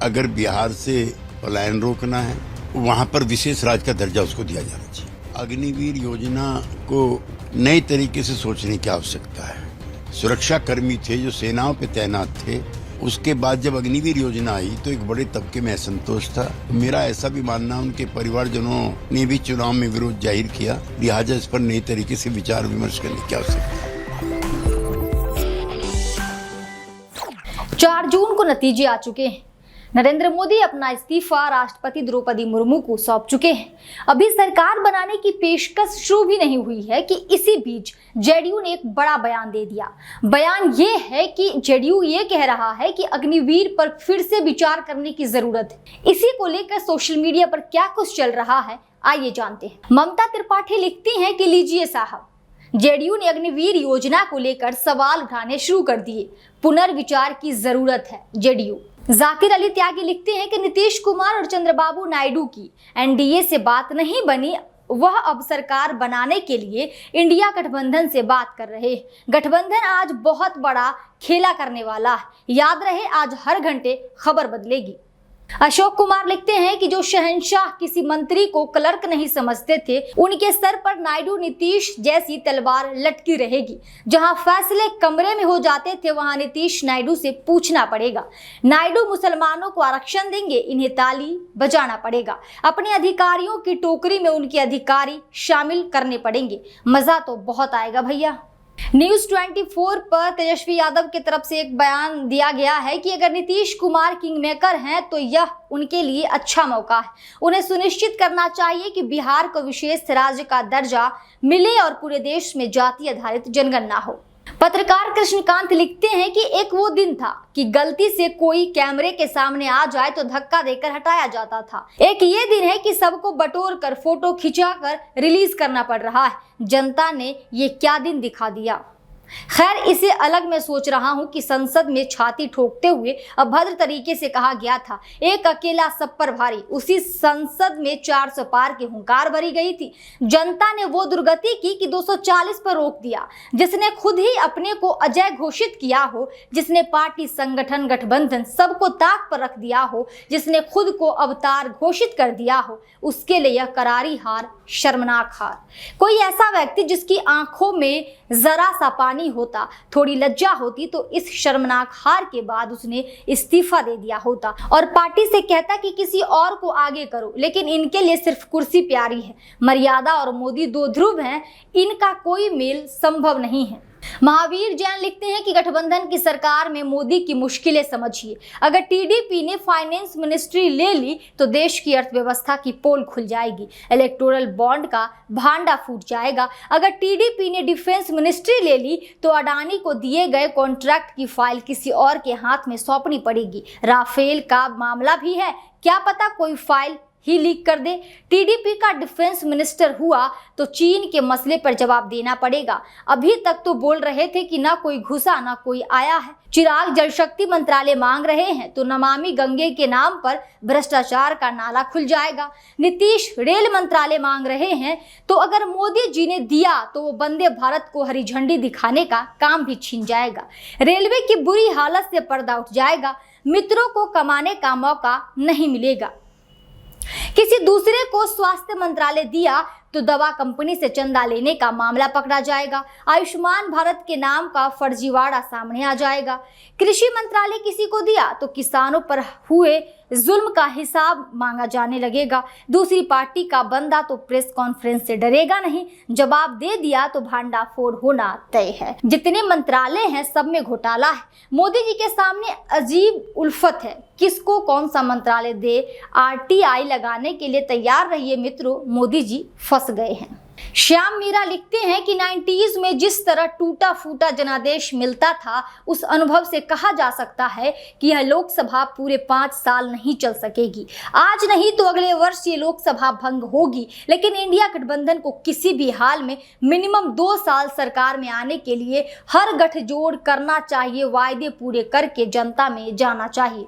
अगर बिहार से पलायन रोकना है, वहाँ पर विशेष राज्य का दर्जा उसको दिया जाना चाहिए। अग्निवीर योजना को नए तरीके से सोचने की आवश्यकता है। सुरक्षा कर्मी थे जो सेनाओं पे तैनात थे, उसके बाद जब अग्निवीर योजना आई तो एक बड़े तबके में असंतोष था। मेरा ऐसा भी मानना, उनके परिवारजनों ने भी चुनाव में विरोध जाहिर किया, लिहाजा इस पर नए तरीके से विचार विमर्श करने की आवश्यकता है। 4 जून को नतीजे आ चुके हैं। नरेंद्र मोदी अपना इस्तीफा राष्ट्रपति द्रौपदी मुर्मू को सौंप चुके हैं। अभी सरकार बनाने की पेशकश शुरू भी नहीं हुई है कि इसी बीच जेडीयू ने एक बड़ा बयान दे दिया। बयान ये है कि जेडीयू ये कह रहा है कि अग्निवीर पर फिर से विचार करने की जरूरत है। इसी को लेकर सोशल मीडिया पर क्या कुछ चल रहा है, आइए जानते हैं। ममता त्रिपाठी लिखती हैं कि लीजिए साहब, जेडीयू ने अग्निवीर योजना को लेकर सवाल उठाने शुरू कर दिए। पुनर्विचार की जरूरत है जेडीयू। जाकिर अली त्यागी लिखते हैं कि नीतीश कुमार और चंद्रबाबू नायडू की एनडीए से बात नहीं बनी, वह अब सरकार बनाने के लिए इंडिया गठबंधन से बात कर रहे। गठबंधन आज बहुत बड़ा खेला करने वाला है, याद रहे आज हर घंटे खबर बदलेगी। अशोक कुमार लिखते हैं कि जो शहंशाह किसी मंत्री को क्लर्क नहीं समझते थे, उनके सर पर नायडू नीतीश जैसी तलवार लटकी रहेगी। जहां फैसले कमरे में हो जाते थे, वहां नीतीश नायडू से पूछना पड़ेगा। नायडू मुसलमानों को आरक्षण देंगे, इन्हें ताली बजाना पड़ेगा। अपने अधिकारियों की टोकरी में उनके अधिकारी शामिल करने पड़ेंगे। मजा तो बहुत आएगा भैया। न्यूज 24 पर तेजस्वी यादव की तरफ से एक बयान दिया गया है कि अगर नीतीश कुमार किंग मेकर हैं तो यह उनके लिए अच्छा मौका है। उन्हें सुनिश्चित करना चाहिए कि बिहार को विशेष राज्य का दर्जा मिले और पूरे देश में जाति आधारित जनगणना हो। पत्रकार कृष्णकांत लिखते हैं कि एक वो दिन था कि गलती से कोई कैमरे के सामने आ जाए तो धक्का देकर हटाया जाता था। एक ये दिन है कि सबको बटोर कर फोटो खिंचाकर रिलीज करना पड़ रहा है। जनता ने ये क्या दिन दिखा दिया। खैर, इसे अलग मैं सोच रहा हूं कि संसद में छाती ठोकते हुए अभद्र तरीके से कहा गया था, एक अकेला सब पर भारी। उसी संसद में 400 पार की हुंकार भरी गई थी। जनता ने वो दुर्गति की कि 240 पर रोक दिया। जिसने खुद ही अपने को अजय घोषित किया हो, जिसने पार्टी संगठन गठबंधन सबको ताक पर रख दिया हो, जिसने खुद को अवतार घोषित कर दिया हो, उसके लिए यह करारी हार, शर्मनाक हार। कोई ऐसा व्यक्ति जिसकी आंखों में जरा सा पानी होता, थोड़ी लज्जा होती, तो इस शर्मनाक हार के बाद उसने इस्तीफा दे दिया होता और पार्टी से कहता कि किसी और को आगे करो। लेकिन इनके लिए सिर्फ कुर्सी प्यारी है। मर्यादा और मोदी दो ध्रुव हैं, इनका कोई मेल संभव नहीं है। महावीर जैन लिखते हैं कि गठबंधन की सरकार में मोदी की मुश्किलें समझिए। अगर टीडीपी ने फाइनेंस मिनिस्ट्री ले ली तो देश की अर्थव्यवस्था की पोल खुल जाएगी, इलेक्टोरल बॉन्ड का भांडा फूट जाएगा। अगर टीडीपी ने डिफेंस मिनिस्ट्री ले ली तो अडानी को दिए गए कॉन्ट्रैक्ट की फाइल किसी और के हाथ में सौंपनी पड़ेगी। राफेल का मामला भी है, क्या पता कोई फाइल ही लीक कर दे। टीडीपी का डिफेंस मिनिस्टर हुआ तो चीन के मसले पर जवाब देना पड़ेगा। अभी तक तो बोल रहे थे कि ना कोई घुसा ना कोई आया है। चिराग जल शक्ति मंत्रालय मांग रहे हैं तो नमामि गंगे के नाम पर भ्रष्टाचार का नाला खुल जाएगा। नीतीश रेल मंत्रालय मांग रहे हैं तो अगर मोदी जी ने दिया तो वो वंदे भारत को हरी झंडी दिखाने का काम भी छीन जाएगा। रेलवे की बुरी हालत से पर्दा उठ जाएगा। मित्रों को कमाने का मौका नहीं मिलेगा। किसी दूसरे को स्वास्थ्य मंत्रालय दिया तो दवा कंपनी से चंदा लेने का मामला पकड़ा जाएगा। आयुष्मान भारत के नाम का फर्जीवाड़ा सामने आ जाएगा। कृषि मंत्रालय किसी को दिया तो किसानों पर हुए जुल्म का हिसाब मांगा जाने लगेगा। दूसरी पार्टी का बंदा तो प्रेस कॉन्फ्रेंस से डरेगा नहीं, जवाब दे दिया तो भांडाफोड़ होना तय है। जितने मंत्रालय हैं सब में घोटाला है। मोदी जी के सामने अजीब उल्फत है, किसको कौन सा मंत्रालय दे। आरटीआई लगाने के लिए तैयार रहिए मित्रों, मोदी जी फंस गए हैं। श्याम मीरा लिखते हैं कि 90s में जिस तरह टूटा फूटा जनादेश मिलता था, उस अनुभव से कहा जा सकता है कि यह लोकसभा पूरे 5 साल नहीं चल सकेगी। आज नहीं तो अगले वर्ष ये लोकसभा भंग होगी। लेकिन इंडिया गठबंधन को किसी भी हाल में मिनिमम 2 साल सरकार में आने के लिए हर गठजोड़ करना चाहिए, वायदे पूरे करके जनता में जाना चाहिए।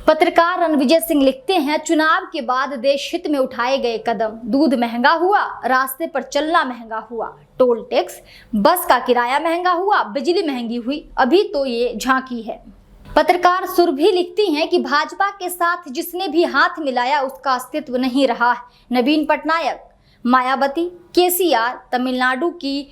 पत्रकार रणविजय सिंह लिखते हैं, चुनाव के बाद देश हित में उठाए गए कदम, दूध महंगा हुआ, रास्ते पर चलना महंगा हुआ, टोल टैक्स, बस का किराया महंगा हुआ, बिजली महंगी हुई, अभी तो ये झांकी है। पत्रकार सुरभि लिखती हैं कि भाजपा के साथ जिसने भी हाथ मिलाया उसका अस्तित्व नहीं रहा। नवीन पटनायक, मायावती, केसीआर, तमिलनाडु की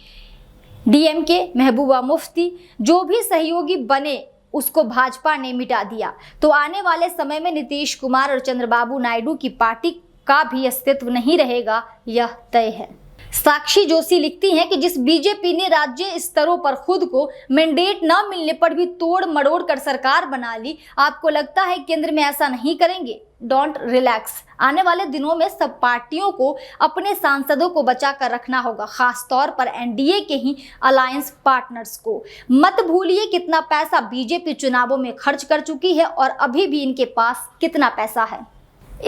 डीएमके, महबूबा मुफ्ती, जो भी सहयोगी बने उसको भाजपा ने मिटा दिया। तो आने वाले समय में नीतीश कुमार और चंद्रबाबू नायडू की पार्टी का भी अस्तित्व नहीं रहेगा, यह तय है। साक्षी जोशी लिखती हैं कि जिस बीजेपी ने राज्य स्तरों पर खुद को मैंडेट न मिलने पर भी तोड़ मड़ोड़ कर सरकार बना ली, आपको लगता है केंद्र में ऐसा नहीं करेंगे? Don't relax. आने वाले दिनों में सब पार्टियों को अपने सांसदों को बचा कर रखना होगा, खास तौर पर एनडीए के ही अलायंस पार्टनर्स को। मत भूलिए कितना पैसा बीजेपी चुनावों में खर्च कर चुकी है और अभी भी इनके पास कितना पैसा है।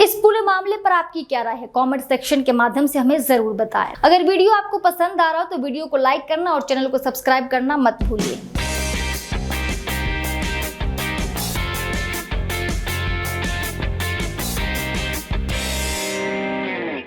इस पूरे मामले पर आपकी क्या राय है? कमेंट सेक्शन के माध्यम से हमें जरूर बताएं। अगर वीडियो आपको पसंद आ रहा हो तो वीडियो को लाइक करना और चैनल को सब्सक्राइब करना मत भूलिए।